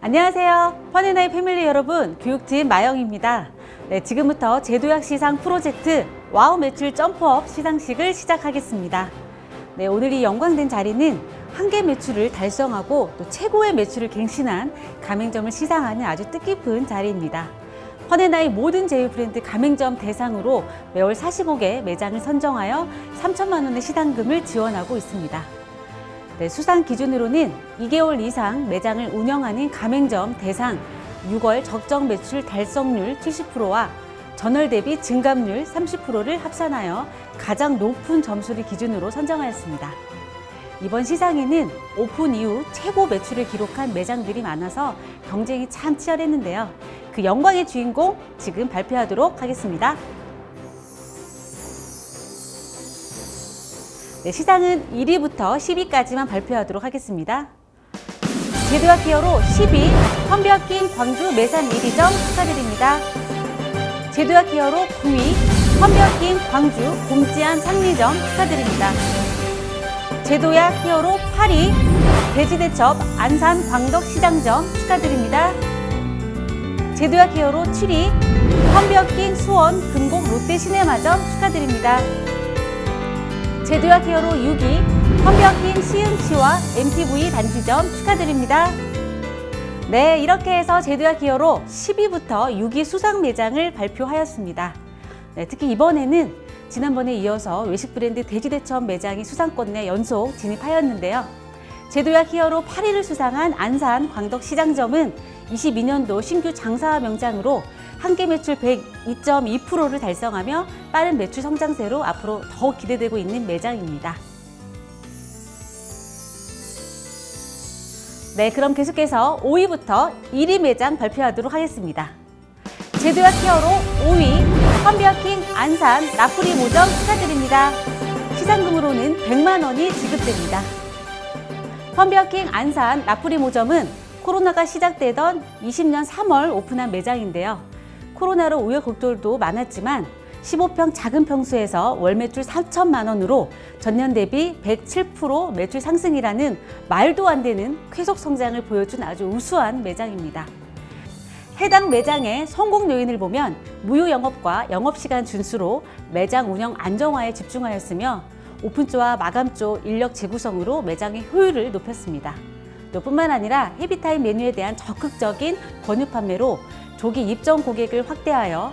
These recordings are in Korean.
안녕하세요. 펀앤아이 패밀리 여러분, 교육팀 마영입니다. 지금부터 제도약 시상 프로젝트 와우 매출 점프업 시상식을 시작하겠습니다. 오늘 이 영광된 자리는 한계 매출을 달성하고 또 최고의 매출을 갱신한 가맹점을 시상하는 아주 뜻깊은 자리입니다. 펀앤아이 모든 제휴 브랜드 가맹점 대상으로 매월 45개 매장을 선정하여 3천만 원의 시상금을 지원하고 있습니다. 수상 기준으로는 2개월 이상 매장을 운영하는 가맹점 대상 6월 적정 매출 달성률 70%와 전월 대비 증감률 30%를 합산하여 가장 높은 점수를 기준으로 선정하였습니다. 이번 시상에는 오픈 이후 최고 매출을 기록한 매장들이 많아서 경쟁이 참 치열했는데요. 그 영광의 주인공 지금 발표하도록 하겠습니다. 시상은 1위부터 10위까지만 발표하도록 하겠습니다. 제도약 히어로 10위 펀비어킹 광주 매산 1위점 축하드립니다. 제도약 히어로 9위 펀비어킹 광주 봄지안 상리점 축하드립니다. 제도약 히어로 8위 돼지대첩 안산 광덕시장점 축하드립니다. 제도약 히어로 7위 펀비어킹 수원 금곡 롯데시네마점 축하드립니다. 제도약 히어로 6위 펀비어킹 시흥시와 MTV 단지점 축하드립니다. 이렇게 해서 제도약 히어로 10위부터 6위 수상 매장을 발표하였습니다. 특히 이번에는 지난번에 이어서 외식 브랜드 돼지대첩 매장이 수상권에 연속 진입하였는데요. 제도약 히어로 8위를 수상한 안산 광덕시장점은 22년도 신규 장사 명장으로 한계 매출 102.2%를 달성하며 빠른 매출 성장세로 앞으로 더욱 기대되고 있는 매장입니다. 그럼 계속해서 5위부터 1위 매장 발표하도록 하겠습니다. 제도약 히어로 5위 펀비어킹 안산 나프리 모점 축하드립니다. 시상금으로는 100만 원이 지급됩니다. 펀비어킹 안산 나프리 모점은 코로나가 시작되던 20년 3월 오픈한 매장인데요. 코로나로 우여곡절도 많았지만 15평 작은 평수에서 월 매출 4천만 원으로 전년 대비 107% 매출 상승이라는 말도 안 되는 쾌속 성장을 보여준 아주 우수한 매장입니다. 해당 매장의 성공 요인을 보면 무휴 영업과 영업시간 준수로 매장 운영 안정화에 집중하였으며 오픈조와 마감조 인력 재구성으로 매장의 효율을 높였습니다. 또 뿐만 아니라 헤비타임 메뉴에 대한 적극적인 권유 판매로 조기 입점 고객을 확대하여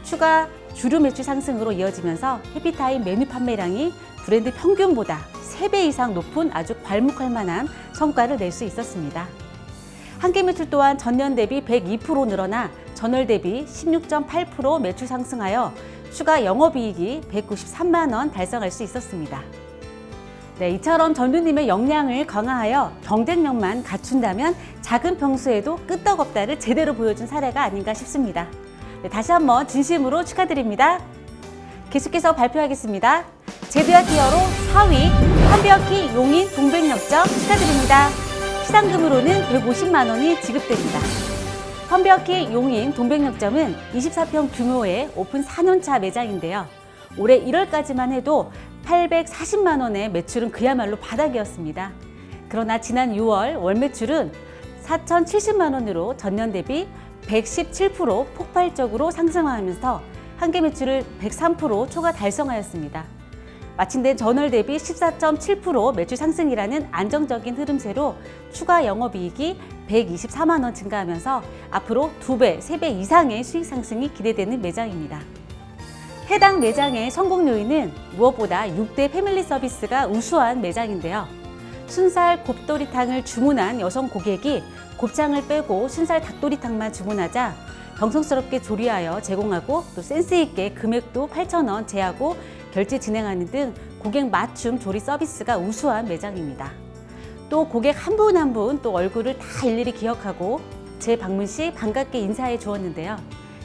추가 주류 매출 상승으로 이어지면서 헤비타임 메뉴 판매량이 브랜드 평균보다 3배 이상 높은 아주 괄목할 만한 성과를 낼 수 있었습니다. 한계 매출 또한 전년 대비 102% 늘어나 전월 대비 16.8% 매출 상승하여 추가 영업이익이 193만 원 달성할 수 있었습니다. 이처럼 전주님의 역량을 강화하여 경쟁력만 갖춘다면 작은 평수에도 끄떡없다를 제대로 보여준 사례가 아닌가 싶습니다. 다시 한번 진심으로 축하드립니다. 계속해서 발표하겠습니다. 제도약 히어로 4위 펀비어킹 용인 동백역점 축하드립니다. 시상금으로는 150만 원이 지급됩니다. 펀비어킹 용인 동백역점은 24평 규모의 오픈 4년차 매장인데요. 올해 1월까지만 해도 840만 원의 매출은 그야말로 바닥이었습니다. 그러나 지난 6월 월 매출은 4,070만 원으로 전년 대비 117% 폭발적으로 상승하면서 한계 매출을 103% 초과 달성하였습니다. 마침내 전월 대비 14.7% 매출 상승이라는 안정적인 흐름세로 추가 영업이익이 124만 원 증가하면서 앞으로 2배, 3배 이상의 수익 상승이 기대되는 매장입니다. 해당 매장의 성공 요인은 무엇보다 6대 패밀리 서비스가 우수한 매장인데요. 순살 곱도리탕을 주문한 여성 고객이 곱창을 빼고 순살 닭도리탕만 주문하자 정성스럽게 조리하여 제공하고 또 센스 있게 금액도 8,000원 제하고 결제 진행하는 등 고객 맞춤 조리 서비스가 우수한 매장입니다. 또 고객 한 분 한 분 또 얼굴을 다 일일이 기억하고 제 방문 시 반갑게 인사해 주었는데요.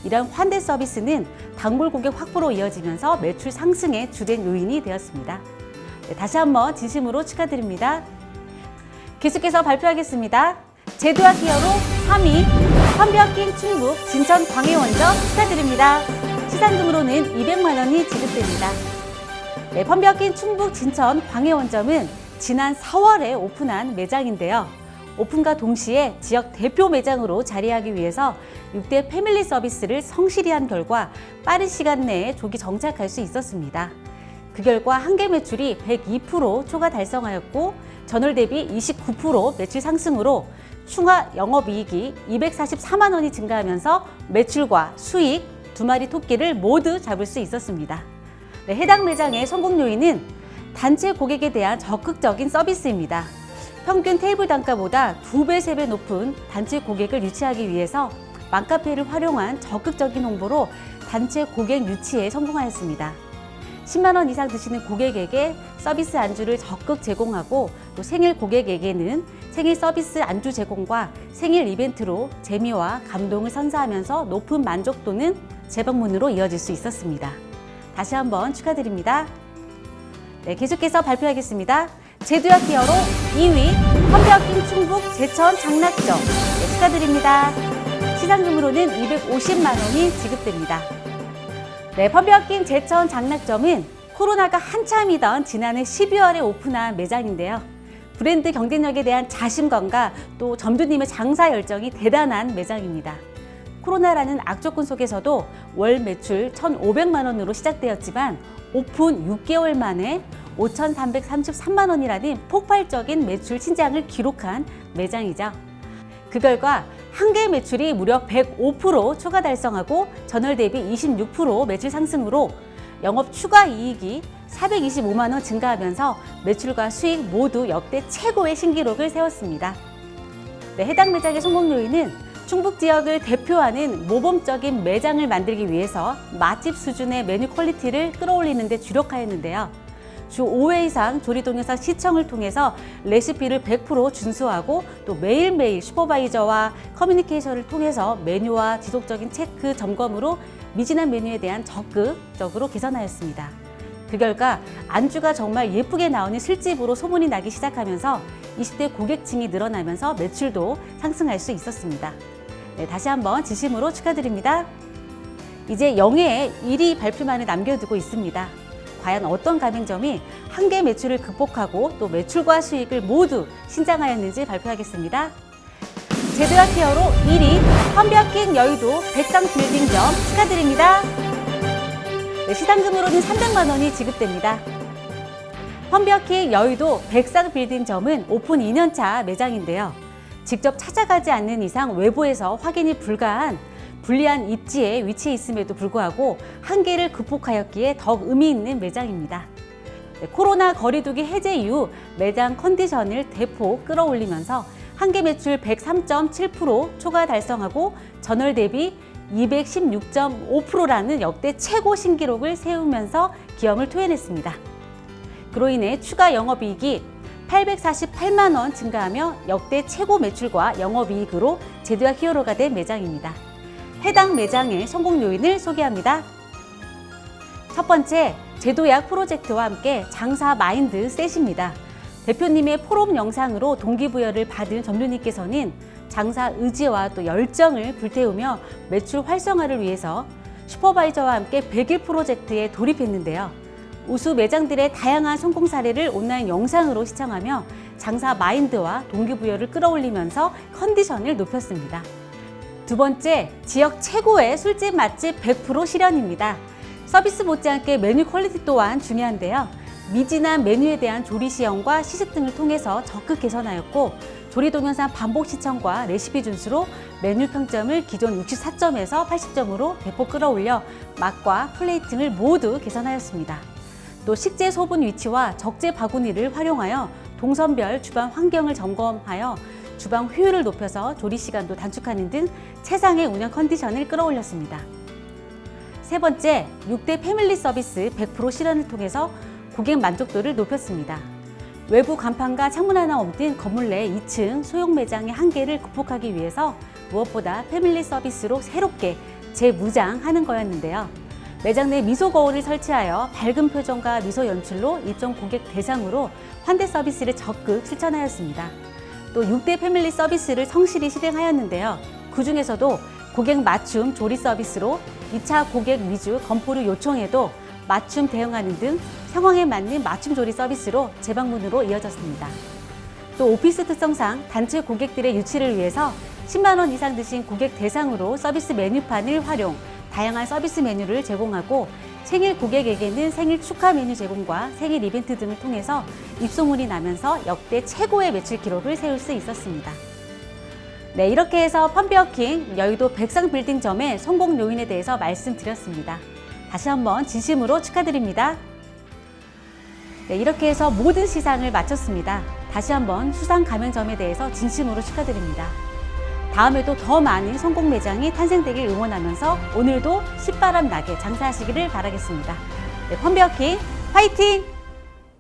이런 환대 서비스는 단골 고객 확보로 이어지면서 매출 상승의 주된 요인이 되었습니다. 다시 한번 진심으로 축하드립니다. 계속해서 발표하겠습니다. 제도약 히어로 3위 펀비어킹 충북 진천 광해원점 축하드립니다. 시상금으로는 200만 원이 지급됩니다. 펀비어킹 충북 진천 광해원점은 지난 4월에 오픈한 매장인데요. 오픈과 동시에 지역 대표 매장으로 자리하기 위해서 6대 패밀리 서비스를 성실히 한 결과 빠른 시간 내에 조기 정착할 수 있었습니다. 그 결과 한개 매출이 102% 초과 달성하였고 전월 대비 29% 매출 상승으로 추가 영업이익이 244만 원이 증가하면서 매출과 수익 두 마리 토끼를 모두 잡을 수 있었습니다. 네, 해당 매장의 성공 요인은 단체 고객에 대한 적극적인 서비스입니다. 평균 테이블 단가보다 2배, 3배 높은 단체 고객을 유치하기 위해서 맘카페를 활용한 적극적인 홍보로 단체 고객 유치에 성공하였습니다. 10만 원 이상 드시는 고객에게 서비스 안주를 적극 제공하고 또 생일 고객에게는 생일 서비스 안주 제공과 생일 이벤트로 재미와 감동을 선사하면서 높은 만족도는 재방문으로 이어질 수 있었습니다. 다시 한번 축하드립니다. 네, 계속해서 발표하겠습니다. 제도약 히어로 2위 펀베어킹 충북 제천 장락점 네, 축하드립니다. 시상금으로는 250만 원이 지급됩니다. 네, 펀베어킹 제천 장락점은 코로나가 한참이던 지난해 12월에 오픈한 매장인데요. 브랜드 경쟁력에 대한 자신감과 또 점주님의 장사 열정이 대단한 매장입니다. 코로나라는 악조건 속에서도 월 매출 1,500만 원으로 시작되었지만 오픈 6개월 만에 5,333만 원이라는 폭발적인 매출 신장을 기록한 매장이죠. 그 결과 한개 매출이 무려 105% 초과 달성하고 전월 대비 26% 매출 상승으로 영업 추가 이익이 425만 원 증가하면서 매출과 수익 모두 역대 최고의 신기록을 세웠습니다. 네, 해당 매장의 성공 요인은 충북 지역을 대표하는 모범적인 매장을 만들기 위해서 맛집 수준의 메뉴 퀄리티를 끌어올리는 데 주력하였는데요. 주 5회 이상 조리 동영상 시청을 통해서 레시피를 100% 준수하고 또 매일매일 슈퍼바이저와 커뮤니케이션을 통해서 메뉴와 지속적인 체크 점검으로 미진한 메뉴에 대한 적극적으로 개선하였습니다. 그 결과 안주가 정말 예쁘게 나오는 술집으로 소문이 나기 시작하면서 20대 고객층이 늘어나면서 매출도 상승할 수 있었습니다. 네, 다시 한번 진심으로 축하드립니다. 이제 영예의 1위 발표만을 남겨두고 있습니다. 과연 어떤 가맹점이 한개 매출을 극복하고 또 매출과 수익을 모두 신장하였는지 발표하겠습니다. 제도약 히어로 1위 펀베어킹 여의도 백상 빌딩점 축하드립니다. 네, 시상금으로는 300만 원이 지급됩니다. 펀베어킹 여의도 백상 빌딩점은 오픈 2년차 매장인데요. 직접 찾아가지 않는 이상 외부에서 확인이 불가한 불리한 입지에 위치해 있음에도 불구하고 한계를 극복하였기에 더욱 의미 있는 매장입니다. 네, 코로나 거리두기 해제 이후 매장 컨디션을 대폭 끌어올리면서 한계 매출 103.7% 초과 달성하고 전월 대비 216.5%라는 역대 최고 신기록을 세우면서 기염을 토해냈습니다. 그로 인해 추가 영업이익이 848만 원 증가하며 역대 최고 매출과 영업이익으로 제도약 히어로가 된 매장입니다. 해당 매장의 성공 요인을 소개합니다. 첫 번째, 제도약 프로젝트와 함께 장사 마인드 셋입니다. 대표님의 포럼 영상으로 동기부여를 받은 점주님께서는 장사 의지와 또 열정을 불태우며 매출 활성화를 위해서 슈퍼바이저와 함께 100일 프로젝트에 돌입했는데요. 우수 매장들의 다양한 성공 사례를 온라인 영상으로 시청하며 장사 마인드와 동기부여를 끌어올리면서 컨디션을 높였습니다. 두 번째, 지역 최고의 술집 맛집 100% 실현입니다. 서비스 못지않게 메뉴 퀄리티 또한 중요한데요. 미진한 메뉴에 대한 조리 시험과 시식 등을 통해서 적극 개선하였고 조리 동영상 반복 시청과 레시피 준수로 메뉴 평점을 기존 64점에서 80점으로 대폭 끌어올려 맛과 플레이팅을 모두 개선하였습니다. 또 식재 소분 위치와 적재 바구니를 활용하여 동선별 주방 환경을 점검하여 주방 효율을 높여서 조리 시간도 단축하는 등 최상의 운영 컨디션을 끌어올렸습니다. 세 번째, 6대 패밀리 서비스 100% 실현을 통해서 고객 만족도를 높였습니다. 외부 간판과 창문 하나 없는 건물 내 2층 소형 매장의 한계를 극복하기 위해서 무엇보다 패밀리 서비스로 새롭게 재무장하는 거였는데요. 매장 내 미소 거울을 설치하여 밝은 표정과 미소 연출로 일정 고객 대상으로 환대 서비스를 적극 실천하였습니다. 또 6대 패밀리 서비스를 성실히 실행하였는데요. 그 중에서도 고객 맞춤 조리 서비스로 2차 고객 위주 건포를 요청해도 맞춤 대응하는 등 상황에 맞는 맞춤 조리 서비스로 재방문으로 이어졌습니다. 또 오피스 특성상 단체 고객들의 유치를 위해서 10만 원 이상 드신 고객 대상으로 서비스 메뉴판을 활용, 다양한 서비스 메뉴를 제공하고 생일 고객에게는 생일 축하 메뉴 제공과 생일 이벤트 등을 통해서 입소문이 나면서 역대 최고의 매출 기록을 세울 수 있었습니다. 네, 이렇게 해서 펀비어킹 여의도 백상빌딩점의 성공 요인에 대해서 말씀드렸습니다. 다시 한번 진심으로 축하드립니다. 네, 이렇게 해서 모든 시상을 마쳤습니다. 다시 한번 수상 가맹점에 대해서 진심으로 축하드립니다. 다음에도 더 많은 성공 매장이 탄생되길 응원하면서 오늘도 신바람 나게 장사하시기를 바라겠습니다. 네, 펀비어킹 화이팅!